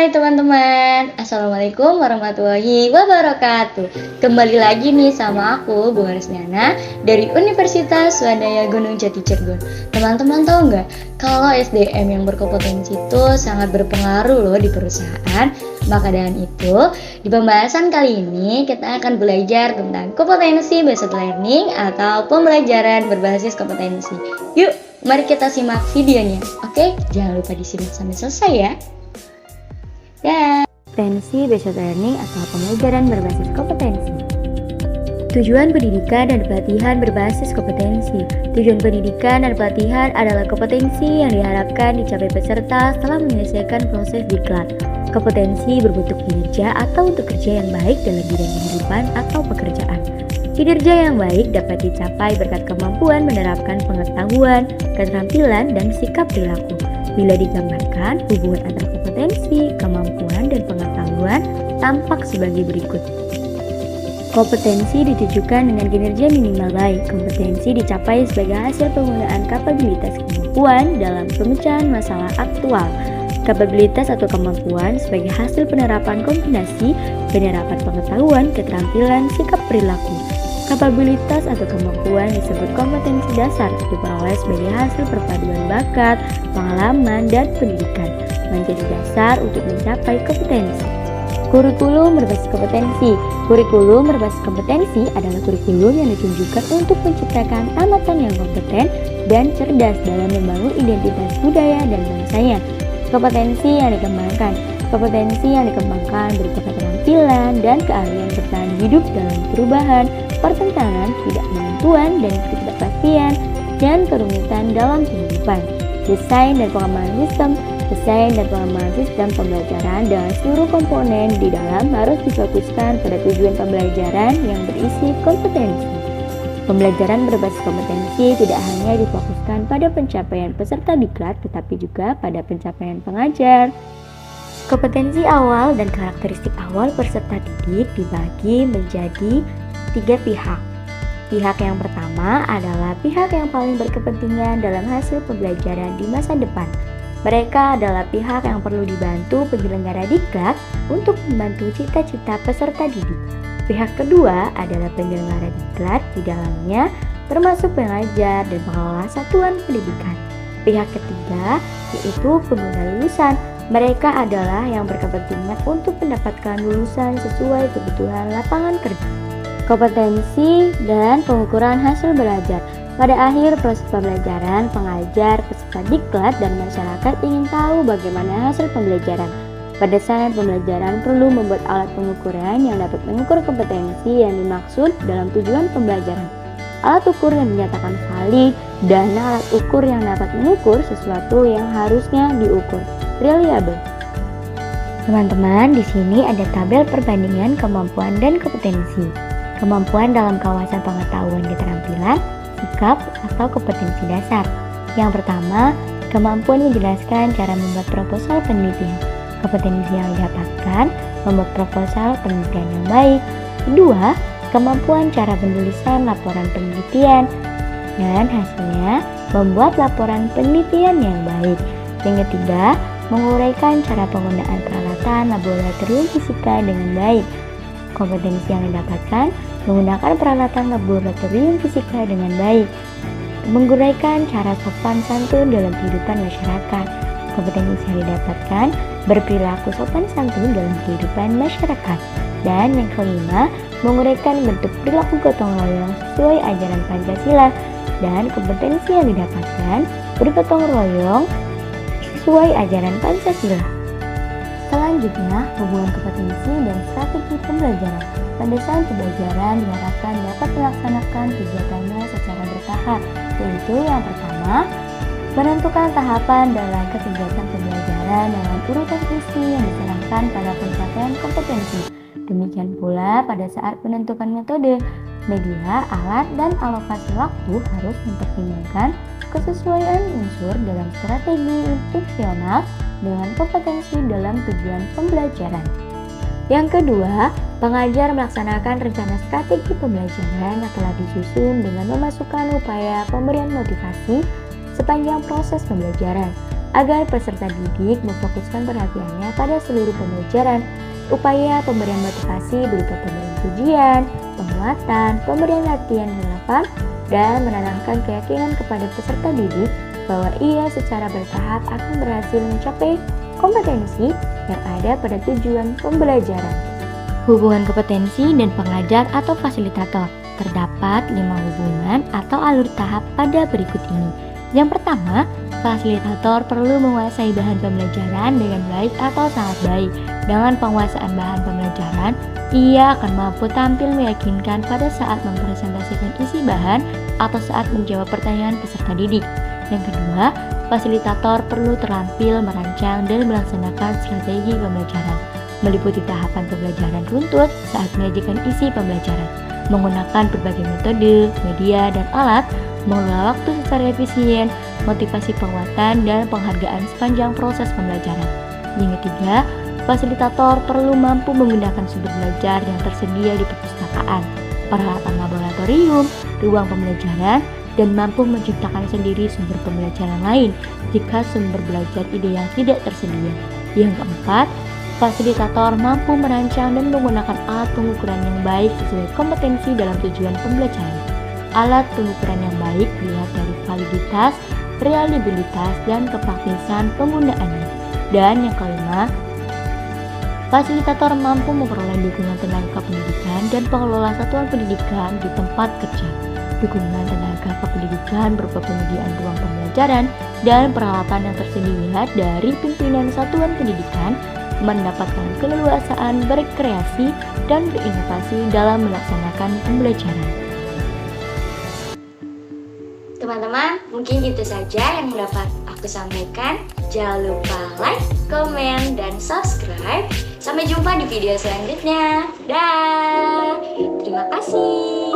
Hai teman-teman, Assalamualaikum warahmatullahi wabarakatuh. Kembali lagi nih sama aku, Bu Harisniana dari Universitas Swadaya Gunung Jati Cirebon. Teman-teman tahu nggak, kalau SDM yang berkompetensi itu sangat berpengaruh loh di perusahaan. Maka dengan itu, di pembahasan kali ini kita akan belajar tentang kompetensi based learning atau pembelajaran berbasis kompetensi. Yuk, mari kita simak videonya. Oke, jangan lupa disimak sampai selesai ya. Kompetensi based learning atau pembelajaran berbasis kompetensi. Tujuan pendidikan dan pelatihan berbasis kompetensi. Tujuan pendidikan dan pelatihan adalah kompetensi yang diharapkan dicapai peserta setelah menyelesaikan proses diklat. Kompetensi berbentuk kinerja atau untuk kerja yang baik dalam bidang kehidupan atau pekerjaan. Kinerja yang baik dapat dicapai berkat kemampuan menerapkan pengetahuan, keterampilan, dan sikap perilaku. Bila digambarkan, hubungan antara kompetensi, kemampuan, dan pengetahuan tampak sebagai berikut. Kompetensi ditujukan dengan kinerja minimal baik. Kompetensi dicapai sebagai hasil penggunaan kapabilitas kemampuan dalam pemecahan masalah aktual. Kapabilitas atau kemampuan sebagai hasil penerapan kombinasi, penerapan pengetahuan, keterampilan, sikap perilaku. Kapabilitas atau kemampuan disebut kompetensi dasar, diperoleh sebagai hasil perpaduan bakat, pengalaman, dan pendidikan, menjadi dasar untuk mencapai kompetensi. Kurikulum berbasis kompetensi. Kurikulum berbasis kompetensi adalah kurikulum yang ditunjukkan untuk menciptakan tamatan yang kompeten dan cerdas dalam membangun identitas budaya dan bangsanya. Kompetensi yang dikembangkan. Kompetensi yang dikembangkan berupa keterampilan dan keahlian bertahan hidup dalam perubahan, pertentangan, ketidakmenentuan, dan ketidakpastian, dan kerumitan dalam kehidupan. Desain dan pengembangan sistem. Desain dan pengembangan sistem pembelajaran dengan seluruh komponen di dalam harus difokuskan pada tujuan pembelajaran yang berisi kompetensi. Pembelajaran berbasis kompetensi tidak hanya difokuskan pada pencapaian peserta diklat, tetapi juga pada pencapaian pengajar. Kompetensi awal dan karakteristik awal peserta didik dibagi menjadi 3 pihak. Pihak yang pertama adalah pihak yang paling berkepentingan dalam hasil pembelajaran di masa depan. Mereka adalah pihak yang perlu dibantu penyelenggara diklat untuk membantu cita-cita peserta didik. Pihak kedua adalah penyelenggara diklat, di dalamnya termasuk pengajar dan pengelola satuan pendidikan. Pihak ketiga yaitu pengguna lulusan. Mereka adalah yang berkepentingan untuk mendapatkan lulusan sesuai kebutuhan lapangan kerja. Kompetensi dan pengukuran hasil belajar. Pada akhir proses pembelajaran, pengajar, peserta diklat, dan masyarakat ingin tahu bagaimana hasil pembelajaran. Pada saat pembelajaran perlu membuat alat pengukuran yang dapat mengukur kompetensi yang dimaksud dalam tujuan pembelajaran. Alat ukur yang dinyatakan valid dan alat ukur yang dapat mengukur sesuatu yang harusnya diukur. Reliable. Teman-teman, di sini ada tabel perbandingan kemampuan dan kompetensi. Kemampuan dalam kawasan pengetahuan keterampilan, sikap, atau kompetensi dasar. Yang pertama, kemampuan menjelaskan cara membuat proposal penelitian. Kompetensi yang didapatkan, membuat proposal penelitian yang baik. Kedua, kemampuan cara penulisan laporan penelitian. Dan hasilnya, membuat laporan penelitian yang baik. Yang ketiga, menguraikan cara penggunaan peralatan laboratorium fisika dengan baik. Kompetensi yang didapatkan, menggunakan peralatan laboratorium fisika dengan baik. Menguraikan cara sopan santun dalam kehidupan masyarakat. Kompetensi yang didapatkan, berperilaku sopan santun dalam kehidupan masyarakat. Dan yang kelima, menguraikan bentuk perilaku gotong royong sesuai ajaran Pancasila. Dan kompetensi yang didapatkan, bergotong royong sesuai ajaran Pancasila. Selanjutnya, hubungan kompetensi dan strategi pembelajaran. Pada saat pembelajaran diharapkan dapat melaksanakan kegiatannya secara bertahap, yaitu yang pertama, menentukan tahapan dan langkah kegiatan pembelajaran dengan urutan isi yang diserahkan pada pencapaian kompetensi. Demikian pula pada saat menentukan metode, media, alat, dan alokasi waktu harus mempertimbangkan kesesuaian unsur dalam strategi instruksional dengan kompetensi dalam tujuan pembelajaran. Yang kedua, pengajar melaksanakan rencana strategi pembelajaran yang telah disusun dengan memasukkan upaya pemberian motivasi sepanjang proses pembelajaran. agar peserta didik memfokuskan perhatiannya pada seluruh pembelajaran. Upaya pemberian motivasi berupa pemberian pujian, penguatan, pemberian latihan relevan, dan menanamkan keyakinan kepada peserta didik bahwa ia secara bertahap akan berhasil mencapai kompetensi yang ada pada tujuan pembelajaran. Hubungan kompetensi dan pengajar atau fasilitator. Terdapat 5 hubungan atau alur tahap pada berikut ini. Yang pertama, fasilitator perlu menguasai bahan pembelajaran dengan baik atau sangat baik. Dengan penguasaan bahan pembelajaran, ia akan mampu tampil meyakinkan pada saat mempresentasikan isi bahan atau saat menjawab pertanyaan peserta didik. Yang kedua, fasilitator perlu terampil merancang dan melaksanakan strategi pembelajaran, meliputi tahapan pembelajaran runtut saat menyajikan isi pembelajaran, menggunakan berbagai metode, media, dan alat, mengelola waktu secara efisien, motivasi penguatan, dan penghargaan sepanjang proses pembelajaran. Yang ketiga, fasilitator perlu mampu menggunakan sumber belajar yang tersedia di perpustakaan, peralatan laboratorium, ruang pembelajaran, dan mampu menciptakan sendiri sumber pembelajaran lain jika sumber belajar ideal tidak tersedia. Yang keempat, fasilitator mampu merancang dan menggunakan alat pengukuran yang baik sesuai kompetensi dalam tujuan pembelajaran. Alat pengukuran yang baik dilihat dari validitas, reliabilitas, dan kepraktisan penggunaannya. Dan yang kelima, fasilitator mampu memperoleh dukungan tenaga pendidikan dan pengelola satuan pendidikan di tempat kerja. Dukungan tenaga kependidikan berupa penyediaan ruang pembelajaran dan peralatan yang tersedia dari pimpinan satuan pendidikan, mendapatkan keleluasaan berkreasi dan berinovasi dalam melaksanakan pembelajaran. Teman-teman, mungkin itu saja yang dapat aku sampaikan. Jangan lupa like, komen, dan subscribe. Sampai jumpa di video selanjutnya. Dah. Terima kasih.